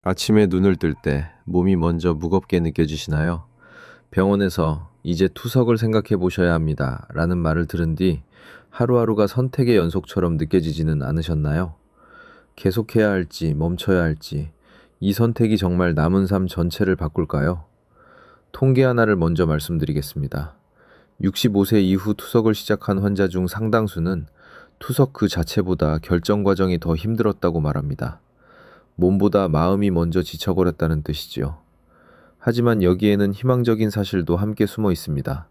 아침에 눈을 뜰 때 몸이 먼저 무겁게 느껴지시나요? 병원에서 이제 투석을 생각해 보셔야 합니다. 라는 말을 들은 뒤 하루하루가 선택의 연속처럼 느껴지지는 않으셨나요? 계속해야 할지 멈춰야 할지 이 선택이 정말 남은 삶 전체를 바꿀까요? 통계 하나를 먼저 말씀드리겠습니다. 65세 이후 투석을 시작한 환자 중 상당수는 투석 그 자체보다 결정 과정이 더 힘들었다고 말합니다. 몸보다 마음이 먼저 지쳐버렸다는 뜻이지요. 하지만 여기에는 희망적인 사실도 함께 숨어 있습니다.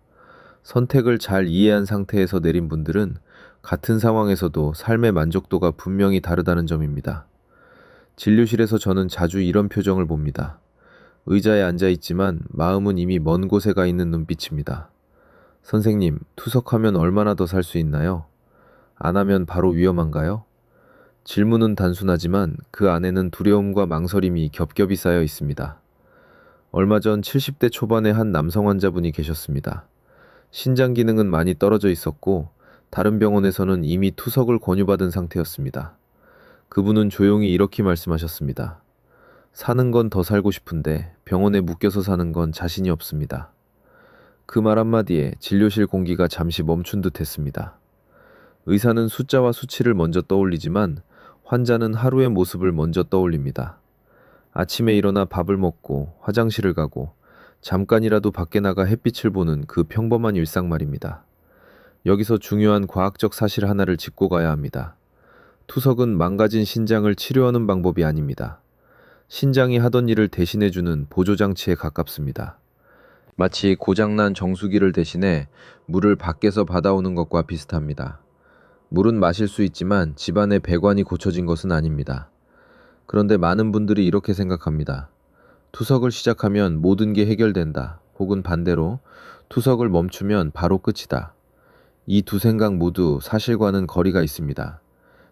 선택을 잘 이해한 상태에서 내린 분들은 같은 상황에서도 삶의 만족도가 분명히 다르다는 점입니다. 진료실에서 저는 자주 이런 표정을 봅니다. 의자에 앉아 있지만 마음은 이미 먼 곳에 가 있는 눈빛입니다. 선생님, 투석하면 얼마나 더 살 수 있나요? 안 하면 바로 위험한가요? 질문은 단순하지만 그 안에는 두려움과 망설임이 겹겹이 쌓여 있습니다. 얼마 전 70대 초반의 한 남성 환자분이 계셨습니다. 신장 기능은 많이 떨어져 있었고 다른 병원에서는 이미 투석을 권유받은 상태였습니다. 그분은 조용히 이렇게 말씀하셨습니다. 사는 건 더 살고 싶은데 병원에 묶여서 사는 건 자신이 없습니다. 그 말 한마디에 진료실 공기가 잠시 멈춘 듯 했습니다. 의사는 숫자와 수치를 먼저 떠올리지만 환자는 하루의 모습을 먼저 떠올립니다. 아침에 일어나 밥을 먹고 화장실을 가고 잠깐이라도 밖에 나가 햇빛을 보는 그 평범한 일상 말입니다. 여기서 중요한 과학적 사실 하나를 짚고 가야 합니다. 투석은 망가진 신장을 치료하는 방법이 아닙니다. 신장이 하던 일을 대신해주는 보조장치에 가깝습니다. 마치 고장난 정수기를 대신해 물을 밖에서 받아오는 것과 비슷합니다. 물은 마실 수 있지만 집안의 배관이 고쳐진 것은 아닙니다. 그런데 많은 분들이 이렇게 생각합니다. 투석을 시작하면 모든 게 해결된다. 혹은 반대로 투석을 멈추면 바로 끝이다. 이 두 생각 모두 사실과는 거리가 있습니다.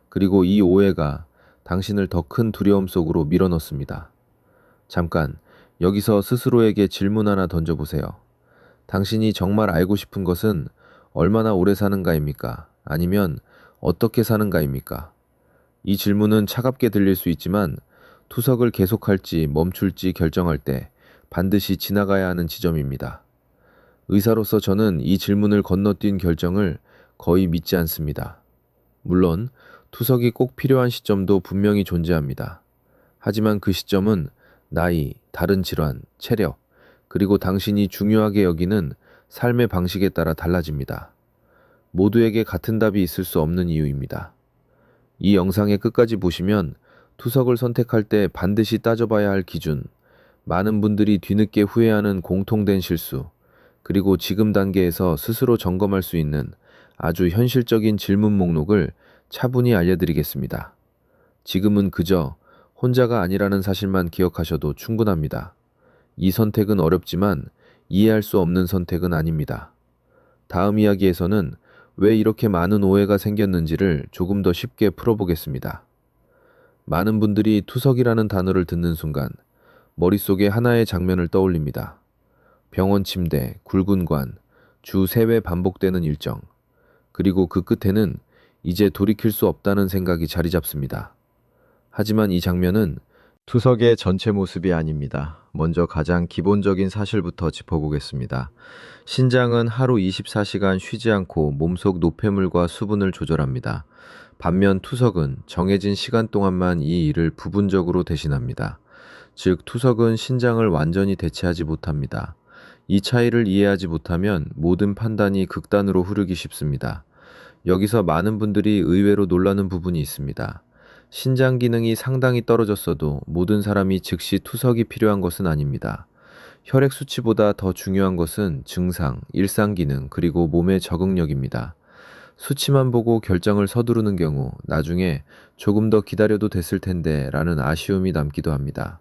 그리고 이 오해가 당신을 더 큰 두려움 속으로 밀어넣습니다. 잠깐, 여기서 스스로에게 질문 하나 던져보세요. 당신이 정말 알고 싶은 것은 얼마나 오래 사는가입니까? 아니면 어떻게 사는가입니까? 이 질문은 차갑게 들릴 수 있지만 투석을 계속할지 멈출지 결정할 때 반드시 지나가야 하는 지점입니다. 의사로서 저는 이 질문을 건너뛴 결정을 거의 믿지 않습니다. 물론 투석이 꼭 필요한 시점도 분명히 존재합니다. 하지만 그 시점은 나이, 다른 질환, 체력, 그리고 당신이 중요하게 여기는 삶의 방식에 따라 달라집니다. 모두에게 같은 답이 있을 수 없는 이유입니다. 이 영상의 끝까지 보시면 투석을 선택할 때 반드시 따져봐야 할 기준, 많은 분들이 뒤늦게 후회하는 공통된 실수, 그리고 지금 단계에서 스스로 점검할 수 있는 아주 현실적인 질문 목록을 차분히 알려드리겠습니다. 지금은 그저 혼자가 아니라는 사실만 기억하셔도 충분합니다. 이 선택은 어렵지만 이해할 수 없는 선택은 아닙니다. 다음 이야기에서는 왜 이렇게 많은 오해가 생겼는지를 조금 더 쉽게 풀어보겠습니다. 많은 분들이 투석이라는 단어를 듣는 순간 머릿속에 하나의 장면을 떠올립니다. 병원 침대, 굵은 관, 주 3회 반복되는 일정, 그리고 그 끝에는 이제 돌이킬 수 없다는 생각이 자리 잡습니다. 하지만 이 장면은 투석의 전체 모습이 아닙니다. 먼저 가장 기본적인 사실부터 짚어보겠습니다. 신장은 하루 24시간 쉬지 않고 몸속 노폐물과 수분을 조절합니다. 반면 투석은 정해진 시간 동안만 이 일을 부분적으로 대신합니다. 즉, 투석은 신장을 완전히 대체하지 못합니다. 이 차이를 이해하지 못하면 모든 판단이 극단으로 흐르기 쉽습니다. 여기서 많은 분들이 의외로 놀라는 부분이 있습니다. 신장 기능이 상당히 떨어졌어도 모든 사람이 즉시 투석이 필요한 것은 아닙니다. 혈액 수치보다 더 중요한 것은 증상, 일상 기능, 그리고 몸의 적응력입니다. 수치만 보고 결정을 서두르는 경우 나중에 조금 더 기다려도 됐을 텐데 라는 아쉬움이 남기도 합니다.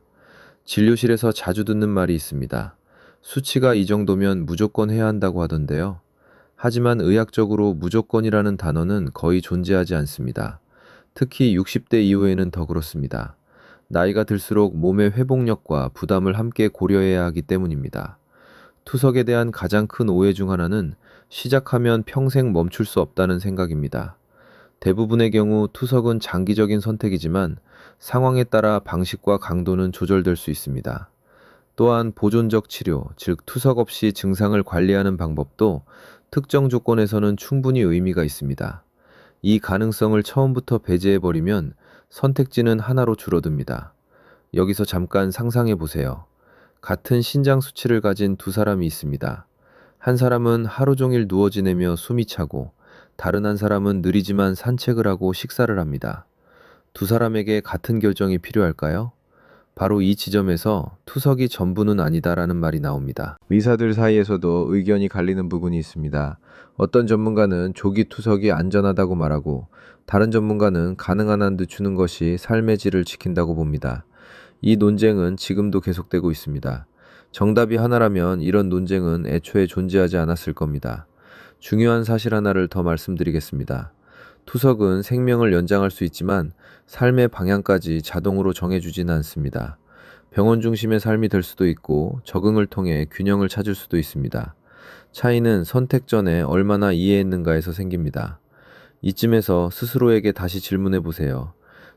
진료실에서 자주 듣는 말이 있습니다. 수치가 이 정도면 무조건 해야 한다고 하던데요. 하지만 의학적으로 무조건이라는 단어는 거의 존재하지 않습니다. 특히 60대 이후에는 더 그렇습니다. 나이가 들수록 몸의 회복력과 부담을 함께 고려해야 하기 때문입니다. 투석에 대한 가장 큰 오해 중 하나는 시작하면 평생 멈출 수 없다는 생각입니다. 대부분의 경우 투석은 장기적인 선택이지만 상황에 따라 방식과 강도는 조절될 수 있습니다. 또한 보존적 치료, 즉 투석 없이 증상을 관리하는 방법도 특정 조건에서는 충분히 의미가 있습니다. 이 가능성을 처음부터 배제해버리면 선택지는 하나로 줄어듭니다. 여기서 잠깐 상상해 보세요. 같은 신장 수치를 가진 두 사람이 있습니다. 한 사람은 하루 종일 누워 지내며 숨이 차고, 다른 한 사람은 느리지만 산책을 하고 식사를 합니다. 두 사람에게 같은 결정이 필요할까요? 바로 이 지점에서 투석이 전부는 아니다라는 말이 나옵니다. 의사들 사이에서도 의견이 갈리는 부분이 있습니다. 어떤 전문가는 조기 투석이 안전하다고 말하고, 다른 전문가는 가능한 한 늦추는 것이 삶의 질을 지킨다고 봅니다. 이 논쟁은 지금도 계속되고 있습니다. 정답이 하나라면 이런 논쟁은 애초에 존재하지 않았을 겁니다. 중요한 사실 하나를 더 말씀드리겠습니다. 투석은 생명을 연장할 수 있지만 삶의 방향까지 자동으로 정해주지는 않습니다. 병원 중심의 삶이 될 수도 있고 적응을 통해 균형을 찾을 수도 있습니다. 차이는 선택 전에 얼마나 이해했는가에서 생깁니다. 이쯤에서 스스로에게 다시 질문해 보세요.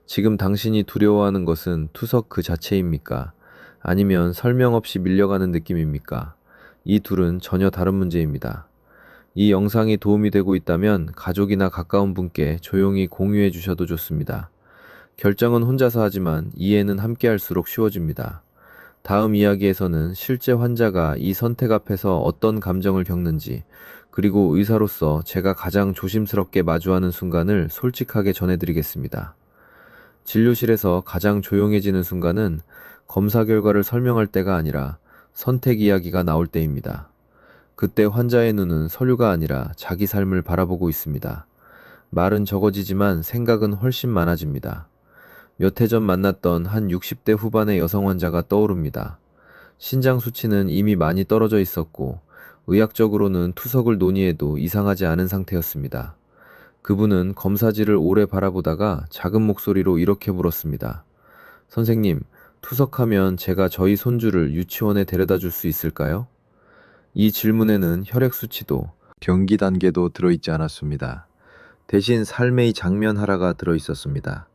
지금 당신이 두려워하는 것은 투석 그 자체입니까? 아니면 설명 없이 밀려가는 느낌입니까? 이 둘은 전혀 다른 문제입니다. 이 영상이 도움이 되고 있다면 가족이나 가까운 분께 조용히 공유해 주셔도 좋습니다. 결정은 혼자서 하지만 이해는 함께 할수록 쉬워집니다. 다음 이야기에서는 실제 환자가 이 선택 앞에서 어떤 감정을 겪는지, 그리고 의사로서 제가 가장 조심스럽게 마주하는 순간을 솔직하게 전해드리겠습니다. 진료실에서 가장 조용해지는 순간은 검사 결과를 설명할 때가 아니라 선택 이야기가 나올 때입니다. 그때 환자의 눈은 서류가 아니라 자기 삶을 바라보고 있습니다. 말은 적어지지만 생각은 훨씬 많아집니다. 몇 해 전 만났던 한 60대 후반의 여성 환자가 떠오릅니다. 신장 수치는 이미 많이 떨어져 있었고 의학적으로는 투석을 논의해도 이상하지 않은 상태였습니다. 그분은 검사지를 오래 바라보다가 작은 목소리로 이렇게 물었습니다. 선생님, 투석하면 제가 저희 손주를 유치원에 데려다 줄 수 있을까요? 이 질문에는 혈액 수치도 경기 단계도 들어있지 않았습니다. 대신 삶의 장면 하나가 들어있었습니다.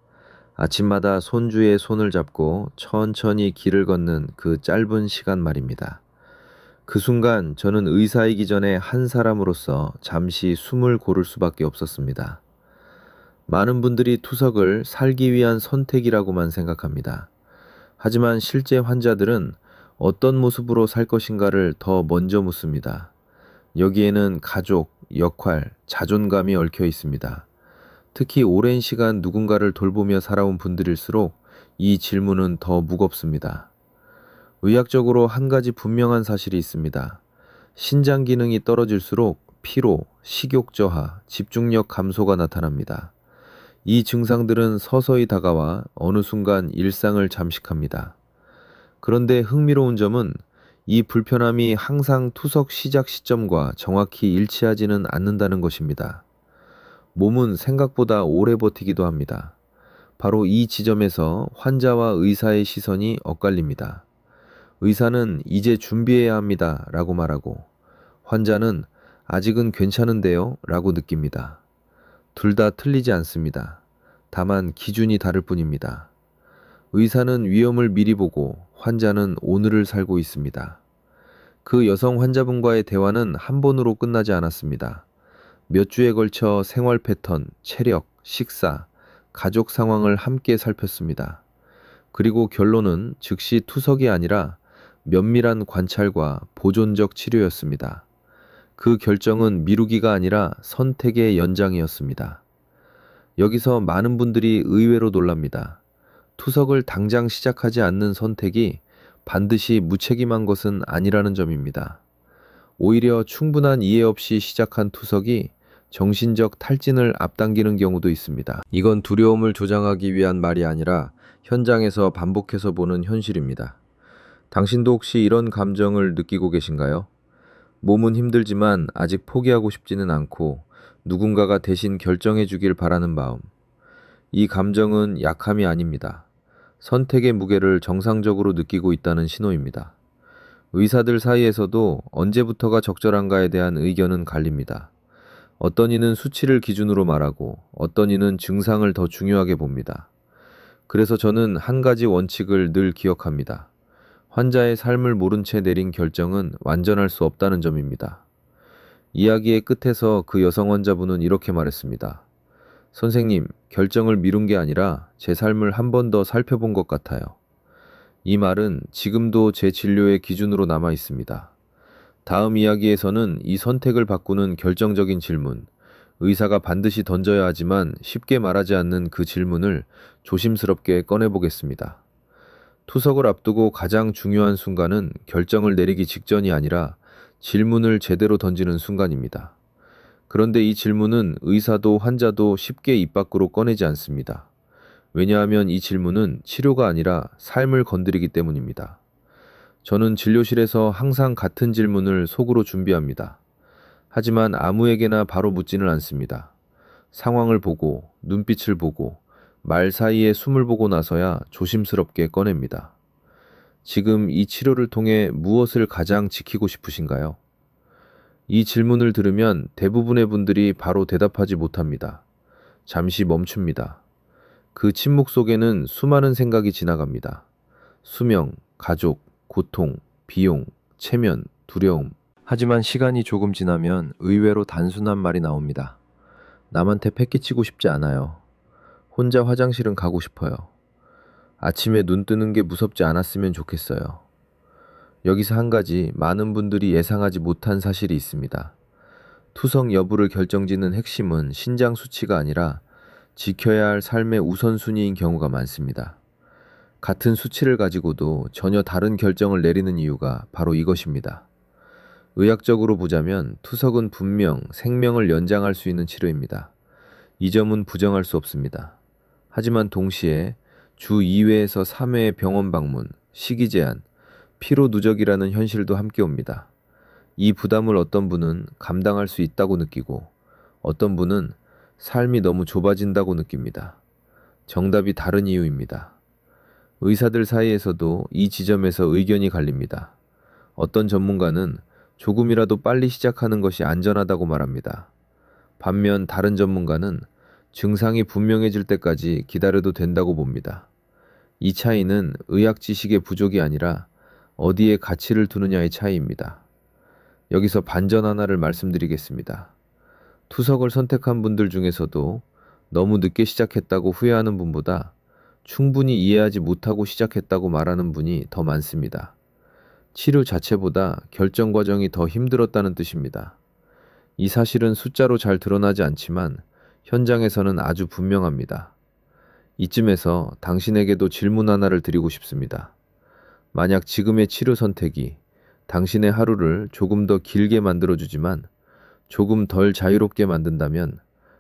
아침마다 손주의 손을 잡고 천천히 길을 걷는 그 짧은 시간 말입니다. 그 순간 저는 의사이기 전에 한 사람으로서 잠시 숨을 고를 수밖에 없었습니다. 많은 분들이 투석을 살기 위한 선택이라고만 생각합니다. 하지만 실제 환자들은 어떤 모습으로 살 것인가를 더 먼저 묻습니다. 여기에는 가족, 역할, 자존감이 얽혀 있습니다. 특히 오랜 시간 누군가를 돌보며 살아온 분들일수록 이 질문은 더 무겁습니다. 의학적으로 한 가지 분명한 사실이 있습니다. 신장 기능이 떨어질수록 피로, 식욕 저하, 집중력 감소가 나타납니다. 이 증상들은 서서히 다가와 어느 순간 일상을 잠식합니다. 그런데 흥미로운 점은 이 불편함이 항상 투석 시작 시점과 정확히 일치하지는 않는다는 것입니다. 몸은 생각보다 오래 버티기도 합니다. 바로 이 지점에서 환자와 의사의 시선이 엇갈립니다. 의사는 이제 준비해야 합니다 라고 말하고, 환자는 아직은 괜찮은데요 라고 느낍니다. 둘 다 틀리지 않습니다. 다만 기준이 다를 뿐입니다. 의사는 위험을 미리 보고 환자는 오늘을 살고 있습니다. 그 여성 환자분과의 대화는 한 번으로 끝나지 않았습니다. 몇 주에 걸쳐 생활 패턴, 체력, 식사, 가족 상황을 함께 살폈습니다. 그리고 결론은 즉시 투석이 아니라 면밀한 관찰과 보존적 치료였습니다. 그 결정은 미루기가 아니라 선택의 연장이었습니다. 여기서 많은 분들이 의외로 놀랍니다. 투석을 당장 시작하지 않는 선택이 반드시 무책임한 것은 아니라는 점입니다. 오히려 충분한 이해 없이 시작한 투석이 정신적 탈진을 앞당기는 경우도 있습니다. 이건 두려움을 조장하기 위한 말이 아니라 현장에서 반복해서 보는 현실입니다. 당신도 혹시 이런 감정을 느끼고 계신가요? 몸은 힘들지만 아직 포기하고 싶지는 않고 누군가가 대신 결정해 주길 바라는 마음. 이 감정은 약함이 아닙니다. 선택의 무게를 정상적으로 느끼고 있다는 신호입니다. 의사들 사이에서도 언제부터가 적절한가에 대한 의견은 갈립니다. 어떤 이는 수치를 기준으로 말하고 어떤 이는 증상을 더 중요하게 봅니다. 그래서 저는 한 가지 원칙을 늘 기억합니다. 환자의 삶을 모른 채 내린 결정은 완전할 수 없다는 점입니다. 이야기의 끝에서 그 여성 환자분은 이렇게 말했습니다. 선생님, 결정을 미룬 게 아니라 제 삶을 한 번 더 살펴본 것 같아요. 이 말은 지금도 제 진료의 기준으로 남아 있습니다. 다음 이야기에서는 이 선택을 바꾸는 결정적인 질문, 의사가 반드시 던져야 하지만 쉽게 말하지 않는 그 질문을 조심스럽게 꺼내보겠습니다. 투석을 앞두고 가장 중요한 순간은 결정을 내리기 직전이 아니라 질문을 제대로 던지는 순간입니다. 그런데 이 질문은 의사도 환자도 쉽게 입 밖으로 꺼내지 않습니다. 왜냐하면 이 질문은 치료가 아니라 삶을 건드리기 때문입니다. 저는 진료실에서 항상 같은 질문을 속으로 준비합니다. 하지만 아무에게나 바로 묻지는 않습니다. 상황을 보고, 눈빛을 보고, 말 사이에 숨을 보고 나서야 조심스럽게 꺼냅니다. 지금 이 치료를 통해 무엇을 가장 지키고 싶으신가요? 이 질문을 들으면 대부분의 분들이 바로 대답하지 못합니다. 잠시 멈춥니다. 그 침묵 속에는 수많은 생각이 지나갑니다. 수명, 가족, 고통, 비용, 체면, 두려움. 하지만 시간이 조금 지나면 의외로 단순한 말이 나옵니다. 남한테 패기치고 싶지 않아요. 혼자 화장실은 가고 싶어요. 아침에 눈 뜨는 게 무섭지 않았으면 좋겠어요. 여기서 한 가지 많은 분들이 예상하지 못한 사실이 있습니다. 투석 여부를 결정짓는 핵심은 신장 수치가 아니라 지켜야 할 삶의 우선순위인 경우가 많습니다. 같은 수치를 가지고도 전혀 다른 결정을 내리는 이유가 바로 이것입니다. 의학적으로 보자면 투석은 분명 생명을 연장할 수 있는 치료입니다. 이 점은 부정할 수 없습니다. 하지만 동시에 주 2회에서 3회의 병원 방문, 식이 제한, 피로 누적이라는 현실도 함께 옵니다. 이 부담을 어떤 분은 감당할 수 있다고 느끼고 어떤 분은 삶이 너무 좁아진다고 느낍니다. 정답이 다른 이유입니다. 의사들 사이에서도 이 지점에서 의견이 갈립니다. 어떤 전문가는 조금이라도 빨리 시작하는 것이 안전하다고 말합니다. 반면 다른 전문가는 증상이 분명해질 때까지 기다려도 된다고 봅니다. 이 차이는 의학 지식의 부족이 아니라 어디에 가치를 두느냐의 차이입니다. 여기서 반전 하나를 말씀드리겠습니다. 투석을 선택한 분들 중에서도 너무 늦게 시작했다고 후회하는 분보다 충분히 이해하지 못하고 시작했다고 말하는 분이 더 많습니다. 치료 자체보다 결정 과정이 더 힘들었다는 뜻입니다. 이 사실은 숫자로 잘 드러나지 않지만 현장에서는 아주 분명합니다. 이쯤에서 당신에게도 질문 하나를 드리고 싶습니다. 만약 지금의 치료 선택이 당신의 하루를 조금 더 길게 만들어주지만 조금 덜 자유롭게 만든다면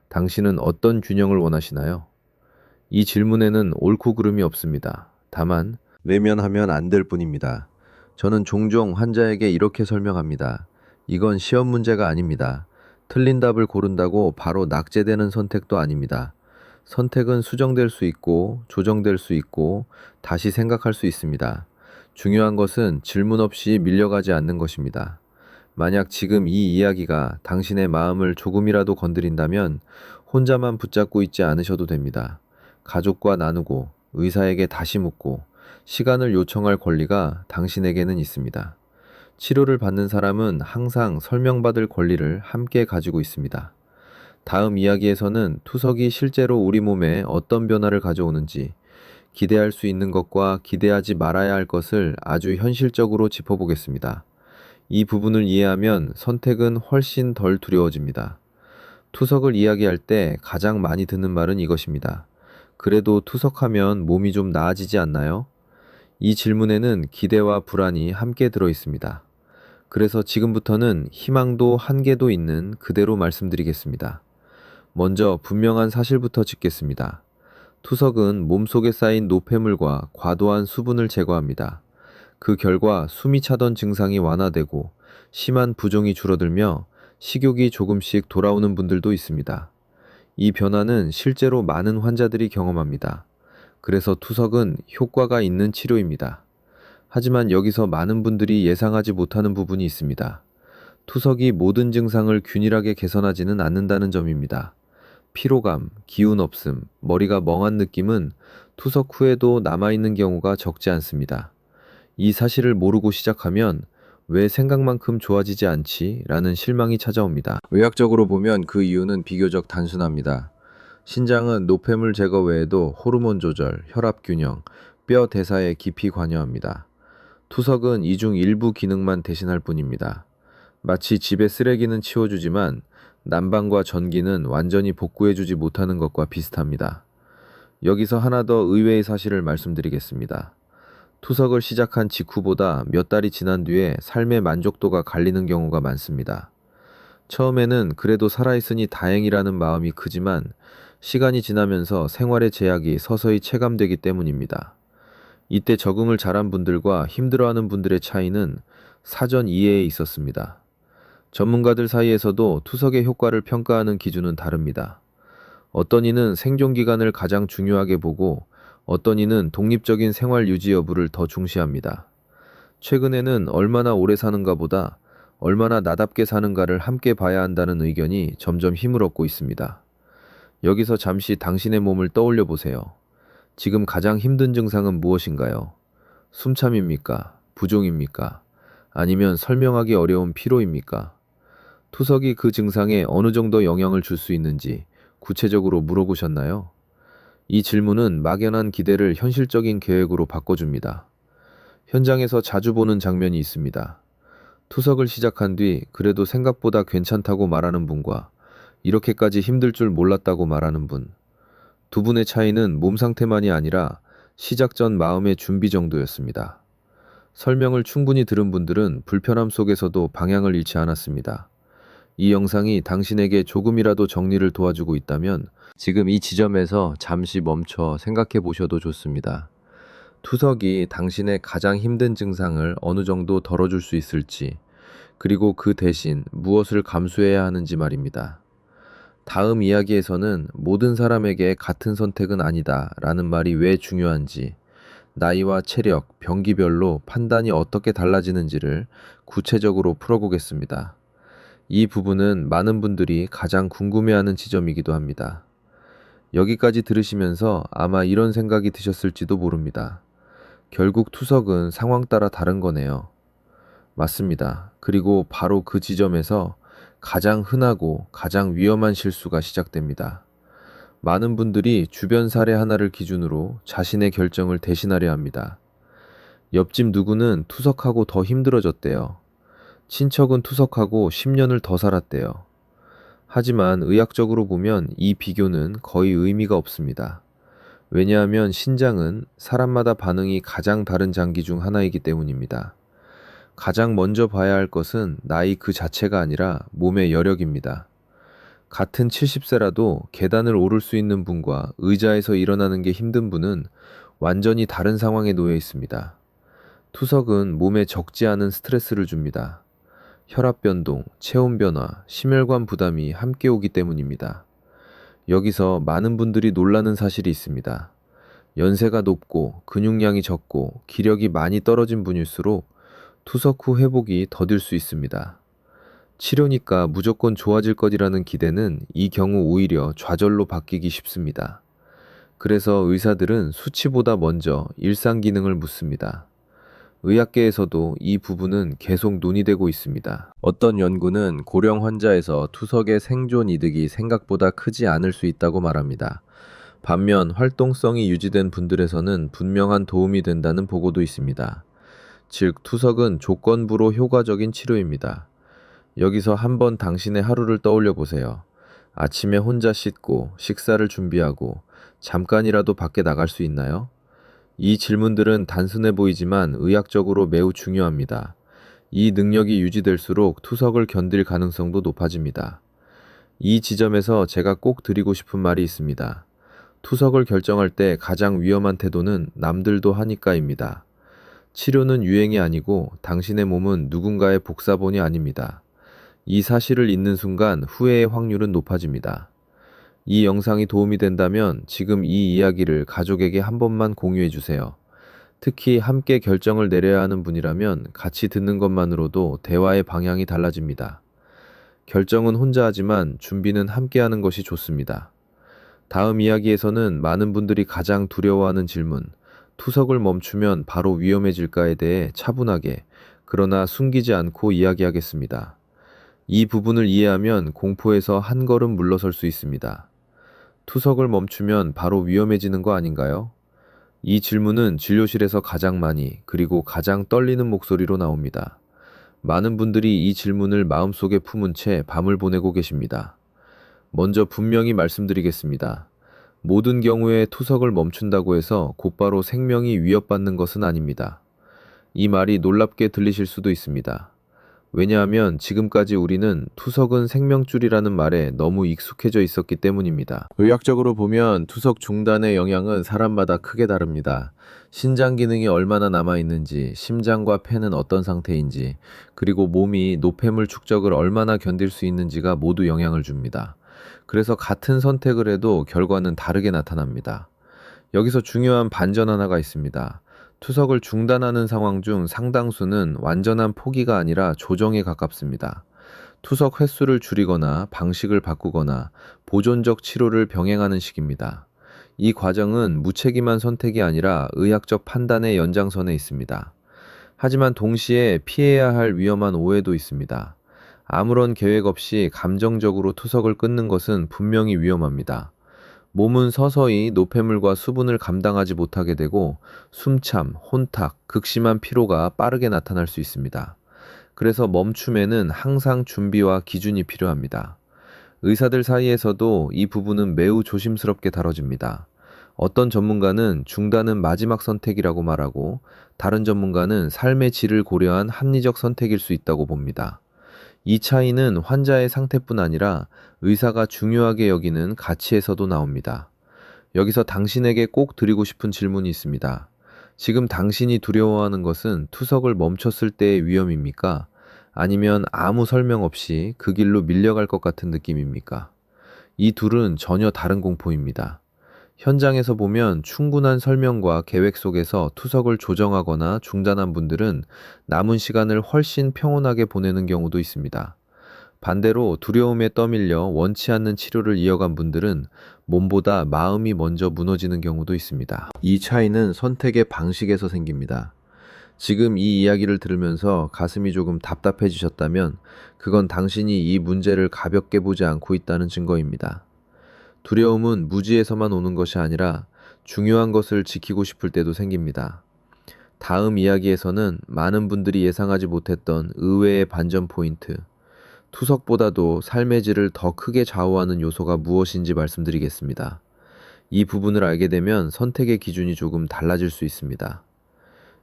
당신은 어떤 균형을 원하시나요? 이 질문에는 옳고 그름이 없습니다. 다만 외면하면 안 될 뿐입니다. 저는 종종 환자에게 이렇게 설명합니다. 이건 시험 문제가 아닙니다. 틀린 답을 고른다고 바로 낙제되는 선택도 아닙니다. 선택은 수정될 수 있고 조정될 수 있고 다시 생각할 수 있습니다. 중요한 것은 질문 없이 밀려가지 않는 것입니다. 만약 지금 이 이야기가 당신의 마음을 조금이라도 건드린다면 혼자만 붙잡고 있지 않으셔도 됩니다. 가족과 나누고 의사에게 다시 묻고 시간을 요청할 권리가 당신에게는 있습니다. 치료를 받는 사람은 항상 설명받을 권리를 함께 가지고 있습니다. 다음 이야기에서는 투석이 실제로 우리 몸에 어떤 변화를 가져오는지, 기대할 수 있는 것과 기대하지 말아야 할 것을 아주 현실적으로 짚어보겠습니다. 이 부분을 이해하면 선택은 훨씬 덜 두려워집니다. 투석을 이야기할 때 가장 많이 듣는 말은 이것입니다. 그래도 투석하면 몸이 좀 나아지지 않나요? 이 질문에는 기대와 불안이 함께 들어 있습니다. 그래서 지금부터는 희망도 한계도 있는 그대로 말씀드리겠습니다. 먼저 분명한 사실부터 짚겠습니다. 투석은 몸속에 쌓인 노폐물과 과도한 수분을 제거합니다. 그 결과 숨이 차던 증상이 완화되고 심한 부종이 줄어들며 식욕이 조금씩 돌아오는 분들도 있습니다. 이 변화는 실제로 많은 환자들이 경험합니다. 그래서 투석은 효과가 있는 치료입니다. 하지만 여기서 많은 분들이 예상하지 못하는 부분이 있습니다. 투석이 모든 증상을 균일하게 개선하지는 않는다는 점입니다. 피로감, 기운 없음, 머리가 멍한 느낌은 투석 후에도 남아있는 경우가 적지 않습니다. 이 사실을 모르고 시작하면 왜 생각만큼 좋아지지 않지? 라는 실망이 찾아옵니다. 의학적으로 보면 그 이유는 비교적 단순합니다. 신장은 노폐물 제거 외에도 호르몬 조절, 혈압 균형, 뼈 대사에 깊이 관여합니다. 투석은 이 중 일부 기능만 대신할 뿐입니다. 마치 집의 쓰레기는 치워주지만 난방과 전기는 완전히 복구해주지 못하는 것과 비슷합니다. 여기서 하나 더 의외의 사실을 말씀드리겠습니다. 투석을 시작한 직후보다 몇 달이 지난 뒤에 삶의 만족도가 갈리는 경우가 많습니다. 처음에는 그래도 살아있으니 다행이라는 마음이 크지만 시간이 지나면서 생활의 제약이 서서히 체감되기 때문입니다. 이때 적응을 잘한 분들과 힘들어하는 분들의 차이는 사전 이해에 있었습니다. 전문가들 사이에서도 투석의 효과를 평가하는 기준은 다릅니다. 어떤 이는 생존 기간을 가장 중요하게 보고 어떤 이는 독립적인 생활 유지 여부를 더 중시합니다. 최근에는 얼마나 오래 사는가 보다 얼마나 나답게 사는가를 함께 봐야 한다는 의견이 점점 힘을 얻고 있습니다. 여기서 잠시 당신의 몸을 떠올려 보세요. 지금 가장 힘든 증상은 무엇인가요? 숨참입니까? 부종입니까? 아니면 설명하기 어려운 피로입니까? 투석이 그 증상에 어느 정도 영향을 줄 수 있는지 구체적으로 물어보셨나요? 이 질문은 막연한 기대를 현실적인 계획으로 바꿔줍니다. 현장에서 자주 보는 장면이 있습니다. 투석을 시작한 뒤 그래도 생각보다 괜찮다고 말하는 분과 이렇게까지 힘들 줄 몰랐다고 말하는 분. 두 분의 차이는 몸 상태만이 아니라 시작 전 마음의 준비 정도였습니다. 설명을 충분히 들은 분들은 불편함 속에서도 방향을 잃지 않았습니다. 이 영상이 당신에게 조금이라도 정리를 도와주고 있다면 지금 이 지점에서 잠시 멈춰 생각해 보셔도 좋습니다. 투석이 당신의 가장 힘든 증상을 어느 정도 덜어줄 수 있을지, 그리고 그 대신 무엇을 감수해야 하는지 말입니다. 다음 이야기에서는 모든 사람에게 같은 선택은 아니다 라는 말이 왜 중요한지, 나이와 체력, 병기별로 판단이 어떻게 달라지는지를 구체적으로 풀어보겠습니다. 이 부분은 많은 분들이 가장 궁금해하는 지점이기도 합니다. 여기까지 들으시면서 아마 이런 생각이 드셨을지도 모릅니다. 결국 투석은 상황 따라 다른 거네요. 맞습니다. 그리고 바로 그 지점에서 가장 흔하고 가장 위험한 실수가 시작됩니다. 많은 분들이 주변 사례 하나를 기준으로 자신의 결정을 대신하려 합니다. 옆집 누구는 투석하고 더 힘들어졌대요. 친척은 투석하고 10년을 더 살았대요. 하지만 의학적으로 보면 이 비교는 거의 의미가 없습니다. 왜냐하면 신장은 사람마다 반응이 가장 다른 장기 중 하나이기 때문입니다. 가장 먼저 봐야 할 것은 나이 그 자체가 아니라 몸의 여력입니다. 같은 70세라도 계단을 오를 수 있는 분과 의자에서 일어나는 게 힘든 분은 완전히 다른 상황에 놓여 있습니다. 투석은 몸에 적지 않은 스트레스를 줍니다. 혈압 변동, 체온 변화, 심혈관 부담이 함께 오기 때문입니다. 여기서 많은 분들이 놀라는 사실이 있습니다. 연세가 높고 근육량이 적고 기력이 많이 떨어진 분일수록 투석 후 회복이 더딜 수 있습니다. 치료니까 무조건 좋아질 것이라는 기대는 이 경우 오히려 좌절로 바뀌기 쉽습니다. 그래서 의사들은 수치보다 먼저 일상 기능을 묻습니다. 의학계에서도 이 부분은 계속 논의되고 있습니다. 어떤 연구는 고령 환자에서 투석의 생존 이득이 생각보다 크지 않을 수 있다고 말합니다. 반면 활동성이 유지된 분들에서는 분명한 도움이 된다는 보고도 있습니다. 즉, 투석은 조건부로 효과적인 치료입니다. 여기서 한번 당신의 하루를 떠올려 보세요. 아침에 혼자 씻고 식사를 준비하고 잠깐이라도 밖에 나갈 수 있나요? 이 질문들은 단순해 보이지만 의학적으로 매우 중요합니다. 이 능력이 유지될수록 투석을 견딜 가능성도 높아집니다. 이 지점에서 제가 꼭 드리고 싶은 말이 있습니다. 투석을 결정할 때 가장 위험한 태도는 남들도 하니까입니다. 치료는 유행이 아니고 당신의 몸은 누군가의 복사본이 아닙니다. 이 사실을 잊는 순간 후회의 확률은 높아집니다. 이 영상이 도움이 된다면 지금 이 이야기를 가족에게 한 번만 공유해 주세요. 특히 함께 결정을 내려야 하는 분이라면 같이 듣는 것만으로도 대화의 방향이 달라집니다. 결정은 혼자 하지만 준비는 함께 하는 것이 좋습니다. 다음 이야기에서는 많은 분들이 가장 두려워하는 질문, 투석을 멈추면 바로 위험해질까에 대해 차분하게, 그러나 숨기지 않고 이야기하겠습니다. 이 부분을 이해하면 공포에서 한 걸음 물러설 수 있습니다. 투석을 멈추면 바로 위험해지는 거 아닌가요? 이 질문은 진료실에서 가장 많이, 그리고 가장 떨리는 목소리로 나옵니다. 많은 분들이 이 질문을 마음속에 품은 채 밤을 보내고 계십니다. 먼저 분명히 말씀드리겠습니다. 모든 경우에 투석을 멈춘다고 해서 곧바로 생명이 위협받는 것은 아닙니다. 이 말이 놀랍게 들리실 수도 있습니다. 왜냐하면 지금까지 우리는 투석은 생명줄이라는 말에 너무 익숙해져 있었기 때문입니다. 의학적으로 보면 투석 중단의 영향은 사람마다 크게 다릅니다. 신장 기능이 얼마나 남아있는지, 심장과 폐는 어떤 상태인지, 그리고 몸이 노폐물 축적을 얼마나 견딜 수 있는지가 모두 영향을 줍니다. 그래서 같은 선택을 해도 결과는 다르게 나타납니다. 여기서 중요한 반전 하나가 있습니다. 투석을 중단하는 상황 중 상당수는 완전한 포기가 아니라 조정에 가깝습니다. 투석 횟수를 줄이거나 방식을 바꾸거나 보존적 치료를 병행하는 식입니다. 이 과정은 무책임한 선택이 아니라 의학적 판단의 연장선에 있습니다. 하지만 동시에 피해야 할 위험한 오해도 있습니다. 아무런 계획 없이 감정적으로 투석을 끊는 것은 분명히 위험합니다. 몸은 서서히 노폐물과 수분을 감당하지 못하게 되고 숨참, 혼탁, 극심한 피로가 빠르게 나타날 수 있습니다. 그래서 멈춤에는 항상 준비와 기준이 필요합니다. 의사들 사이에서도 이 부분은 매우 조심스럽게 다뤄집니다. 어떤 전문가는 중단은 마지막 선택이라고 말하고 다른 전문가는 삶의 질을 고려한 합리적 선택일 수 있다고 봅니다. 이 차이는 환자의 상태뿐 아니라 의사가 중요하게 여기는 가치에서도 나옵니다. 여기서 당신에게 꼭 드리고 싶은 질문이 있습니다. 지금 당신이 두려워하는 것은 투석을 멈췄을 때의 위험입니까? 아니면 아무 설명 없이 그 길로 밀려갈 것 같은 느낌입니까? 이 둘은 전혀 다른 공포입니다. 현장에서 보면 충분한 설명과 계획 속에서 투석을 조정하거나 중단한 분들은 남은 시간을 훨씬 평온하게 보내는 경우도 있습니다. 반대로 두려움에 떠밀려 원치 않는 치료를 이어간 분들은 몸보다 마음이 먼저 무너지는 경우도 있습니다. 이 차이는 선택의 방식에서 생깁니다. 지금 이 이야기를 들으면서 가슴이 조금 답답해지셨다면 그건 당신이 이 문제를 가볍게 보지 않고 있다는 증거입니다. 두려움은 무지에서만 오는 것이 아니라 중요한 것을 지키고 싶을 때도 생깁니다. 다음 이야기에서는 많은 분들이 예상하지 못했던 의외의 반전 포인트, 투석보다도 삶의 질을 더 크게 좌우하는 요소가 무엇인지 말씀드리겠습니다. 이 부분을 알게 되면 선택의 기준이 조금 달라질 수 있습니다.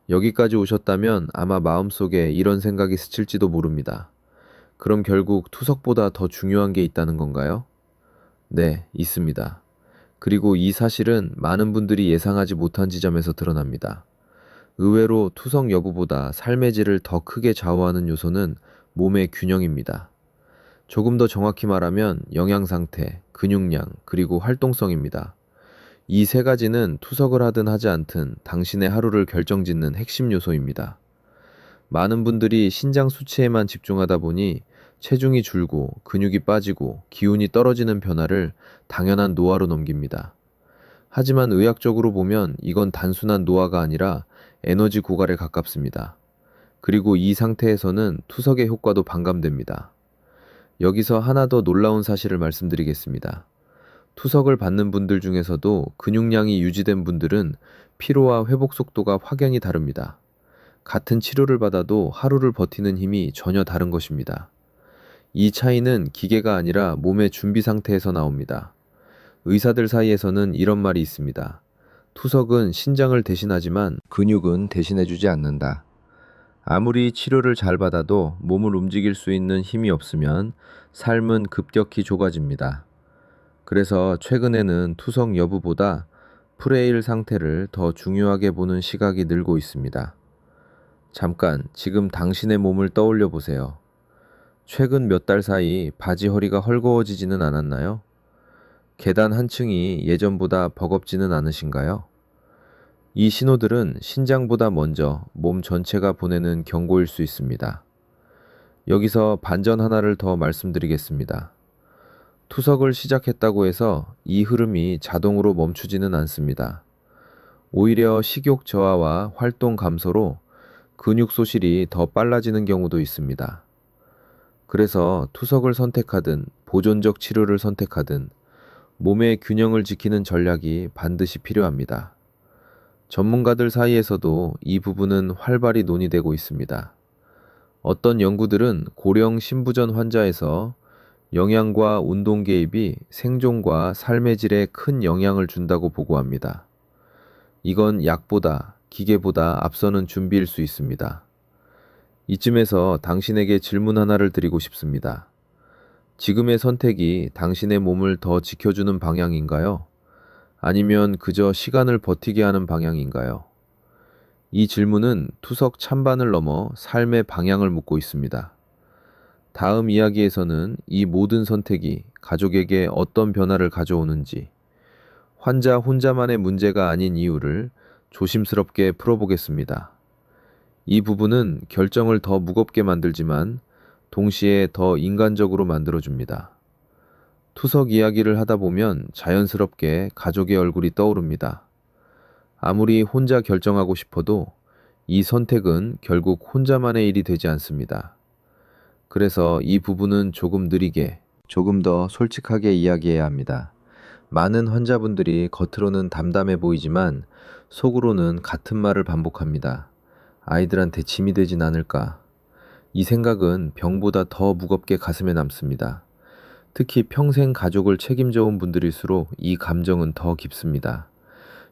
여기까지 오셨다면 아마 마음속에 이런 생각이 스칠지도 모릅니다. 그럼 결국 투석보다 더 중요한 게 있다는 건가요? 네, 있습니다. 그리고 이 사실은 많은 분들이 예상하지 못한 지점에서 드러납니다. 의외로 투석 여부보다 삶의 질을 더 크게 좌우하는 요소는 몸의 균형입니다. 조금 더 정확히 말하면 영양 상태, 근육량, 그리고 활동성입니다. 이 세 가지는 투석을 하든 하지 않든 당신의 하루를 결정짓는 핵심 요소입니다. 많은 분들이 신장 수치에만 집중하다 보니 체중이 줄고 근육이 빠지고 기운이 떨어지는 변화를 당연한 노화로 넘깁니다. 하지만 의학적으로 보면 이건 단순한 노화가 아니라 에너지 고갈에 가깝습니다. 그리고 이 상태에서는 투석의 효과도 반감됩니다. 여기서 하나 더 놀라운 사실을 말씀드리겠습니다. 투석을 받는 분들 중에서도 근육량이 유지된 분들은 피로와 회복 속도가 확연히 다릅니다. 같은 치료를 받아도 하루를 버티는 힘이 전혀 다른 것입니다. 이 차이는 기계가 아니라 몸의 준비 상태에서 나옵니다. 의사들 사이에서는 이런 말이 있습니다. 투석은 신장을 대신하지만 근육은 대신해주지 않는다. 아무리 치료를 잘 받아도 몸을 움직일 수 있는 힘이 없으면 삶은 급격히 좁아집니다. 그래서 최근에는 투석 여부보다 프레일 상태를 더 중요하게 보는 시각이 늘고 있습니다. 잠깐 지금 당신의 몸을 떠올려 보세요. 최근 몇 달 사이 바지 허리가 헐거워지지는 않았나요? 계단 한 층이 예전보다 버겁지는 않으신가요? 이 신호들은 신장보다 먼저 몸 전체가 보내는 경고일 수 있습니다. 여기서 반전 하나를 더 말씀드리겠습니다. 투석을 시작했다고 해서 이 흐름이 자동으로 멈추지는 않습니다. 오히려 식욕 저하와 활동 감소로 근육 소실이 더 빨라지는 경우도 있습니다. 그래서 투석을 선택하든 보존적 치료를 선택하든 몸의 균형을 지키는 전략이 반드시 필요합니다. 전문가들 사이에서도 이 부분은 활발히 논의되고 있습니다. 어떤 연구들은 고령 신부전 환자에서 영양과 운동 개입이 생존과 삶의 질에 큰 영향을 준다고 보고합니다. 이건 약보다 기계보다 앞서는 준비일 수 있습니다. 이쯤에서 당신에게 질문 하나를 드리고 싶습니다. 지금의 선택이 당신의 몸을 더 지켜주는 방향인가요? 아니면 그저 시간을 버티게 하는 방향인가요? 이 질문은 투석 찬반을 넘어 삶의 방향을 묻고 있습니다. 다음 이야기에서는 이 모든 선택이 가족에게 어떤 변화를 가져오는지, 환자 혼자만의 문제가 아닌 이유를 조심스럽게 풀어보겠습니다. 이 부분은 결정을 더 무겁게 만들지만 동시에 더 인간적으로 만들어줍니다. 투석 이야기를 하다 보면 자연스럽게 가족의 얼굴이 떠오릅니다. 아무리 혼자 결정하고 싶어도 이 선택은 결국 혼자만의 일이 되지 않습니다. 그래서 이 부분은 조금 느리게, 조금 더 솔직하게 이야기해야 합니다. 많은 환자분들이 겉으로는 담담해 보이지만 속으로는 같은 말을 반복합니다. 아이들한테 짐이 되진 않을까? 이 생각은 병보다 더 무겁게 가슴에 남습니다. 특히 평생 가족을 책임져 온 분들일수록 이 감정은 더 깊습니다.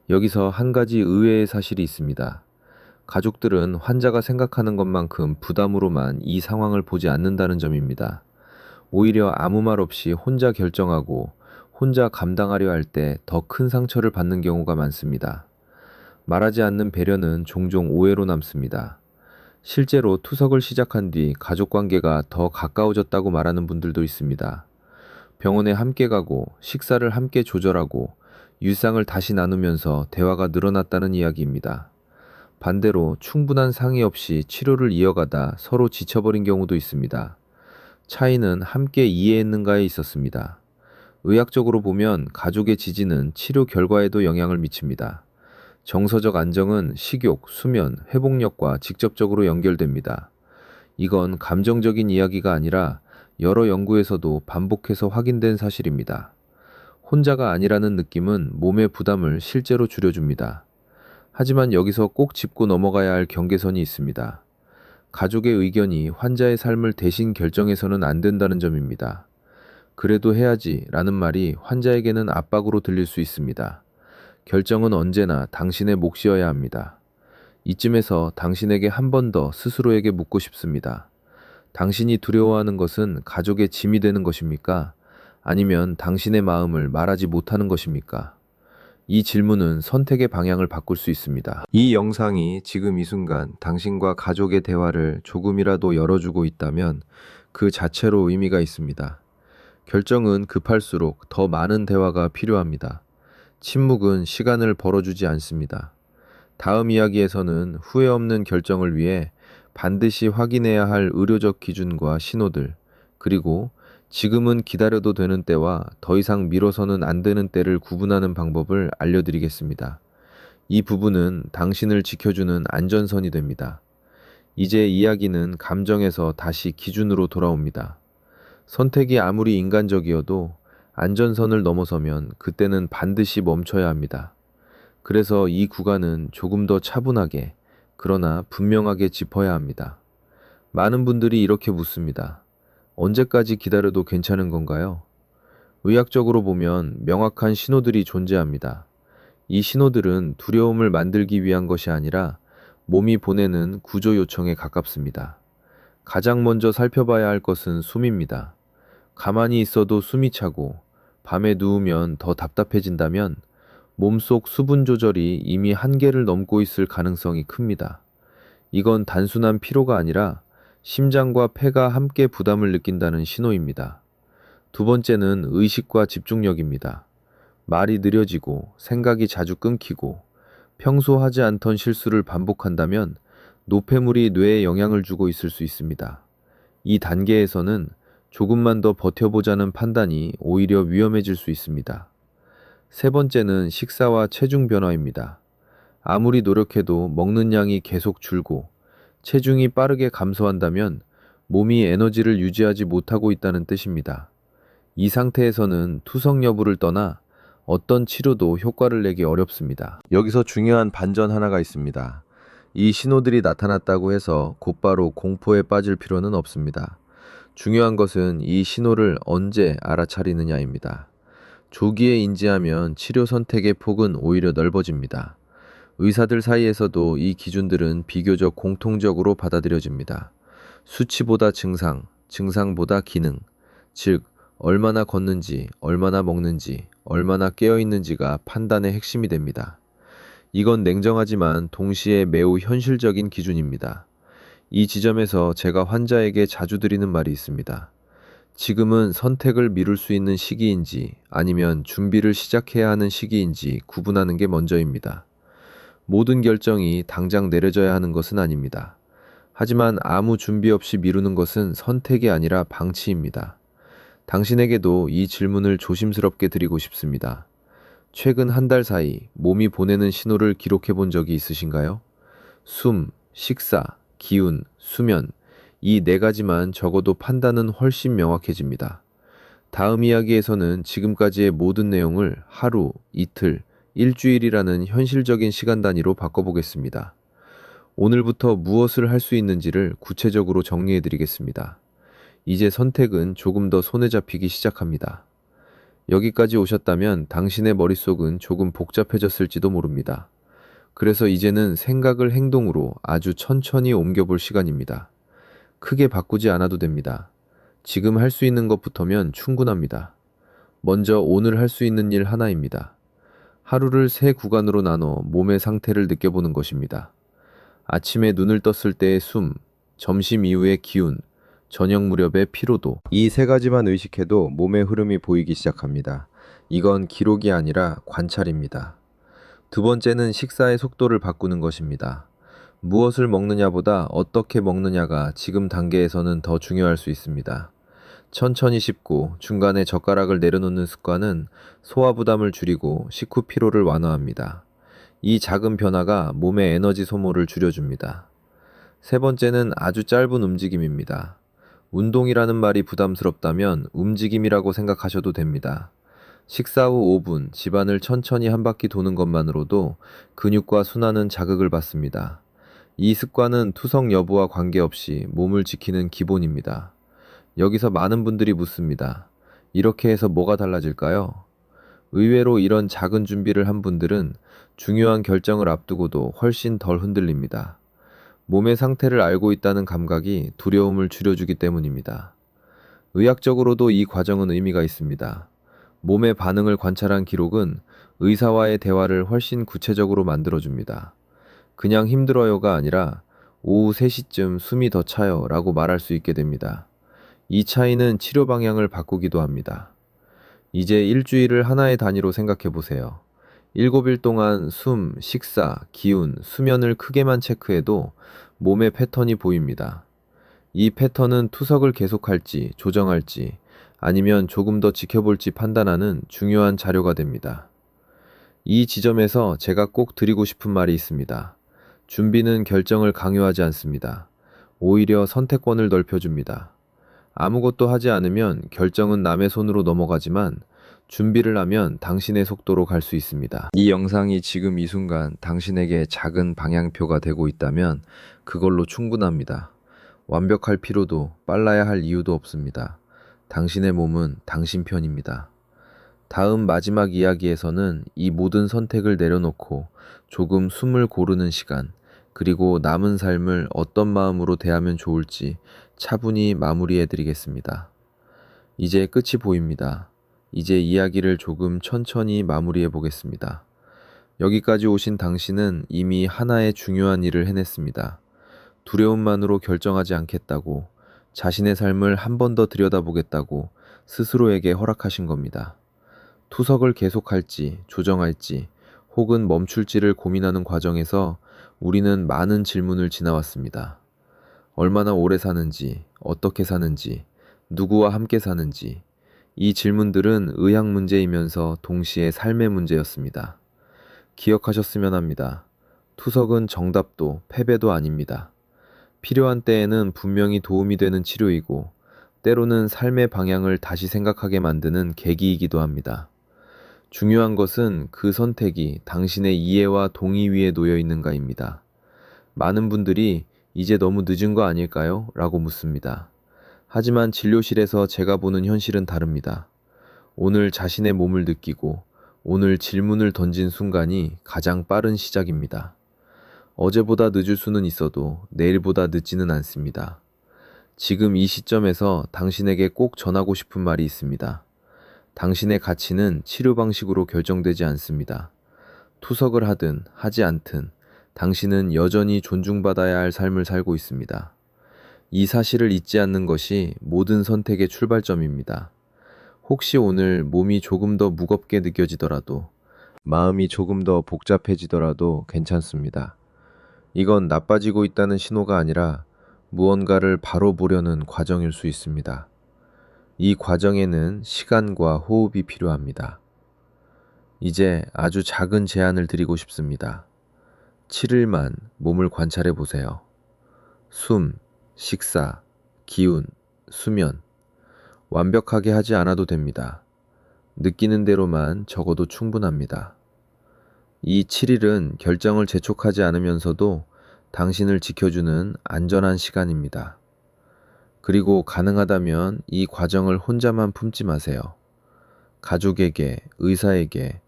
여기서 한 가지 의외의 사실이 있습니다. 가족들은 환자가 생각하는 것만큼 부담으로만 이 상황을 보지 않는다는 점입니다. 오히려 아무 말 없이 혼자 결정하고 혼자 감당하려 할 때 더 큰 상처를 받는 경우가 많습니다. 말하지 않는 배려는 종종 오해로 남습니다. 실제로 투석을 시작한 뒤 가족 관계가 더 가까워졌다고 말하는 분들도 있습니다. 병원에 함께 가고 식사를 함께 조절하고 일상을 다시 나누면서 대화가 늘어났다는 이야기입니다. 반대로 충분한 상의 없이 치료를 이어가다 서로 지쳐버린 경우도 있습니다. 차이는 함께 이해했는가에 있었습니다. 의학적으로 보면 가족의 지지는 치료 결과에도 영향을 미칩니다. 정서적 안정은 식욕, 수면, 회복력과 직접적으로 연결됩니다. 이건 감정적인 이야기가 아니라 여러 연구에서도 반복해서 확인된 사실입니다. 혼자가 아니라는 느낌은 몸의 부담을 실제로 줄여줍니다. 하지만 여기서 꼭 짚고 넘어가야 할 경계선이 있습니다. 가족의 의견이 환자의 삶을 대신 결정해서는 안 된다는 점입니다. 그래도 해야지 라는 말이 환자에게는 압박으로 들릴 수 있습니다. 결정은 언제나 당신의 몫이어야 합니다. 이쯤에서 당신에게 한 번 더 스스로에게 묻고 싶습니다. 당신이 두려워하는 것은 가족의 짐이 되는 것입니까? 아니면 당신의 마음을 말하지 못하는 것입니까? 이 질문은 선택의 방향을 바꿀 수 있습니다. 이 영상이 지금 이 순간 당신과 가족의 대화를 조금이라도 열어주고 있다면 그 자체로 의미가 있습니다. 결정은 급할수록 더 많은 대화가 필요합니다. 침묵은 시간을 벌어주지 않습니다. 다음 이야기에서는 후회 없는 결정을 위해 반드시 확인해야 할 의료적 기준과 신호들, 그리고 지금은 기다려도 되는 때와 더 이상 미뤄서는 안 되는 때를 구분하는 방법을 알려드리겠습니다. 이 부분은 당신을 지켜주는 안전선이 됩니다. 이제 이야기는 감정에서 다시 기준으로 돌아옵니다. 선택이 아무리 인간적이어도 안전선을 넘어서면 그때는 반드시 멈춰야 합니다. 그래서 이 구간은 조금 더 차분하게, 그러나 분명하게 짚어야 합니다. 많은 분들이 이렇게 묻습니다. 언제까지 기다려도 괜찮은 건가요? 의학적으로 보면 명확한 신호들이 존재합니다. 이 신호들은 두려움을 만들기 위한 것이 아니라 몸이 보내는 구조 요청에 가깝습니다. 가장 먼저 살펴봐야 할 것은 숨입니다. 가만히 있어도 숨이 차고 밤에 누우면 더 답답해진다면 몸속 수분 조절이 이미 한계를 넘고 있을 가능성이 큽니다. 이건 단순한 피로가 아니라 심장과 폐가 함께 부담을 느낀다는 신호입니다. 두 번째는 의식과 집중력입니다. 말이 느려지고 생각이 자주 끊기고 평소 하지 않던 실수를 반복한다면 노폐물이 뇌에 영향을 주고 있을 수 있습니다. 이 단계에서는 조금만 더 버텨보자는 판단이 오히려 위험해질 수 있습니다. 세 번째는 식사와 체중 변화입니다. 아무리 노력해도 먹는 양이 계속 줄고 체중이 빠르게 감소한다면 몸이 에너지를 유지하지 못하고 있다는 뜻입니다. 이 상태에서는 투석 여부를 떠나 어떤 치료도 효과를 내기 어렵습니다. 여기서 중요한 반전 하나가 있습니다. 이 신호들이 나타났다고 해서 곧바로 공포에 빠질 필요는 없습니다. 중요한 것은 이 신호를 언제 알아차리느냐입니다. 조기에 인지하면 치료 선택의 폭은 오히려 넓어집니다. 의사들 사이에서도 이 기준들은 비교적 공통적으로 받아들여집니다. 수치보다 증상, 증상보다 기능, 즉 얼마나 걷는지, 얼마나 먹는지, 얼마나 깨어있는지가 판단의 핵심이 됩니다. 이건 냉정하지만 동시에 매우 현실적인 기준입니다. 이 지점에서 제가 환자에게 자주 드리는 말이 있습니다. 지금은 선택을 미룰 수 있는 시기인지 아니면 준비를 시작해야 하는 시기인지 구분하는 게 먼저입니다. 모든 결정이 당장 내려져야 하는 것은 아닙니다. 하지만 아무 준비 없이 미루는 것은 선택이 아니라 방치입니다. 당신에게도 이 질문을 조심스럽게 드리고 싶습니다. 최근 한 달 사이 몸이 보내는 신호를 기록해 본 적이 있으신가요? 숨, 식사, 기운, 수면, 이 네 가지만 적어도 판단은 훨씬 명확해집니다. 다음 이야기에서는 지금까지의 모든 내용을 하루, 이틀, 일주일이라는 현실적인 시간 단위로 바꿔보겠습니다. 오늘부터 무엇을 할 수 있는지를 구체적으로 정리해 드리겠습니다. 이제 선택은 조금 더 손에 잡히기 시작합니다. 여기까지 오셨다면 당신의 머릿속은 조금 복잡해졌을지도 모릅니다. 그래서 이제는 생각을 행동으로 아주 천천히 옮겨볼 시간입니다. 크게 바꾸지 않아도 됩니다. 지금 할 수 있는 것부터면 충분합니다. 먼저 오늘 할 수 있는 일 하나입니다. 하루를 세 구간으로 나눠 몸의 상태를 느껴보는 것입니다. 아침에 눈을 떴을 때의 숨, 점심 이후의 기운, 저녁 무렵의 피로도, 이 세 가지만 의식해도 몸의 흐름이 보이기 시작합니다. 이건 기록이 아니라 관찰입니다. 두 번째는 식사의 속도를 바꾸는 것입니다. 무엇을 먹느냐보다 어떻게 먹느냐가 지금 단계에서는 더 중요할 수 있습니다. 천천히 씹고 중간에 젓가락을 내려놓는 습관은 소화 부담을 줄이고 식후 피로를 완화합니다. 이 작은 변화가 몸의 에너지 소모를 줄여줍니다. 세 번째는 아주 짧은 움직임입니다. 운동이라는 말이 부담스럽다면 움직임이라고 생각하셔도 됩니다. 식사 후 5분 집안을 천천히 한 바퀴 도는 것만으로도 근육과 순환은 자극을 받습니다. 이 습관은 투석 여부와 관계없이 몸을 지키는 기본입니다. 여기서 많은 분들이 묻습니다. 이렇게 해서 뭐가 달라질까요? 의외로 이런 작은 준비를 한 분들은 중요한 결정을 앞두고도 훨씬 덜 흔들립니다. 몸의 상태를 알고 있다는 감각이 두려움을 줄여주기 때문입니다. 의학적으로도 이 과정은 의미가 있습니다. 몸의 반응을 관찰한 기록은 의사와의 대화를 훨씬 구체적으로 만들어줍니다. 그냥 힘들어요가 아니라 오후 3시쯤 숨이 더 차요 라고 말할 수 있게 됩니다. 이 차이는 치료 방향을 바꾸기도 합니다. 이제 일주일을 하나의 단위로 생각해 보세요. 7일 동안 숨, 식사, 기운, 수면을 크게만 체크해도 몸의 패턴이 보입니다. 이 패턴은 투석을 계속할지 조정할지 아니면 조금 더 지켜볼지 판단하는 중요한 자료가 됩니다. 이 지점에서 제가 꼭 드리고 싶은 말이 있습니다. 준비는 결정을 강요하지 않습니다. 오히려 선택권을 넓혀줍니다. 아무것도 하지 않으면 결정은 남의 손으로 넘어가지만 준비를 하면 당신의 속도로 갈 수 있습니다. 이 영상이 지금 이 순간 당신에게 작은 방향표가 되고 있다면 그걸로 충분합니다. 완벽할 필요도 빨라야 할 이유도 없습니다. 당신의 몸은 당신 편입니다. 다음 마지막 이야기에서는 이 모든 선택을 내려놓고 조금 숨을 고르는 시간, 그리고 남은 삶을 어떤 마음으로 대하면 좋을지 차분히 마무리해드리겠습니다. 이제 끝이 보입니다. 이제 이야기를 조금 천천히 마무리해 보겠습니다. 여기까지 오신 당신은 이미 하나의 중요한 일을 해냈습니다. 두려움만으로 결정하지 않겠다고, 자신의 삶을 한 번 더 들여다보겠다고 스스로에게 허락하신 겁니다. 투석을 계속할지, 조정할지, 혹은 멈출지를 고민하는 과정에서 우리는 많은 질문을 지나왔습니다. 얼마나 오래 사는지, 어떻게 사는지, 누구와 함께 사는지, 이 질문들은 의학 문제이면서 동시에 삶의 문제였습니다. 기억하셨으면 합니다. 투석은 정답도 패배도 아닙니다. 필요한 때에는 분명히 도움이 되는 치료이고, 때로는 삶의 방향을 다시 생각하게 만드는 계기이기도 합니다. 중요한 것은 그 선택이 당신의 이해와 동의 위에 놓여 있는가입니다. 많은 분들이 이제 너무 늦은 거 아닐까요? 라고 묻습니다. 하지만 진료실에서 제가 보는 현실은 다릅니다. 오늘 자신의 몸을 느끼고 오늘 질문을 던진 순간이 가장 빠른 시작입니다. 어제보다 늦을 수는 있어도 내일보다 늦지는 않습니다. 지금 이 시점에서 당신에게 꼭 전하고 싶은 말이 있습니다. 당신의 가치는 치료 방식으로 결정되지 않습니다. 투석을 하든 하지 않든 당신은 여전히 존중받아야 할 삶을 살고 있습니다. 이 사실을 잊지 않는 것이 모든 선택의 출발점입니다. 혹시 오늘 몸이 조금 더 무겁게 느껴지더라도, 마음이 조금 더 복잡해지더라도 괜찮습니다. 이건 나빠지고 있다는 신호가 아니라 무언가를 바로 보려는 과정일 수 있습니다. 이 과정에는 시간과 호흡이 필요합니다. 이제 아주 작은 제안을 드리고 싶습니다. 7일만 몸을 관찰해 보세요. 숨, 식사, 기운, 수면. 완벽하게 하지 않아도 됩니다. 느끼는 대로만 적어도 충분합니다. 이 7일은 결정을 재촉하지 않으면서도 당신을 지켜주는 안전한 시간입니다. 그리고 가능하다면 이 과정을 혼자만 품지 마세요. 가족에게, 의사에게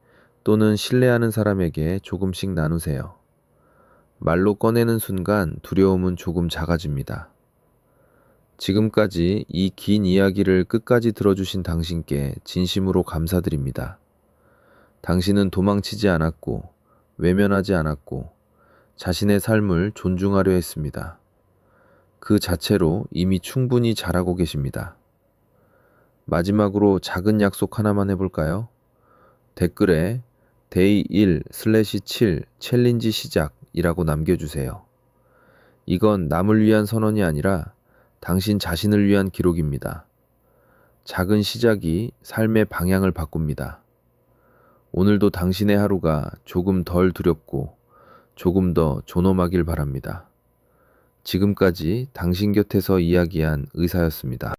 또는 신뢰하는 사람에게 조금씩 나누세요. 말로 꺼내는 순간 두려움은 조금 작아집니다. 지금까지 이 긴 이야기를 끝까지 들어주신 당신께 진심으로 감사드립니다. 당신은 도망치지 않았고, 외면하지 않았고, 자신의 삶을 존중하려 했습니다. 그 자체로 이미 충분히 잘하고 계십니다. 마지막으로 작은 약속 하나만 해볼까요? 댓글에 데이 1/7 챌린지 시작이라고 남겨주세요. 이건 남을 위한 선언이 아니라 당신 자신을 위한 기록입니다. 작은 시작이 삶의 방향을 바꿉니다. 오늘도 당신의 하루가 조금 덜 두렵고 조금 더 존엄하길 바랍니다. 지금까지 당신 곁에서 이야기한 의사였습니다.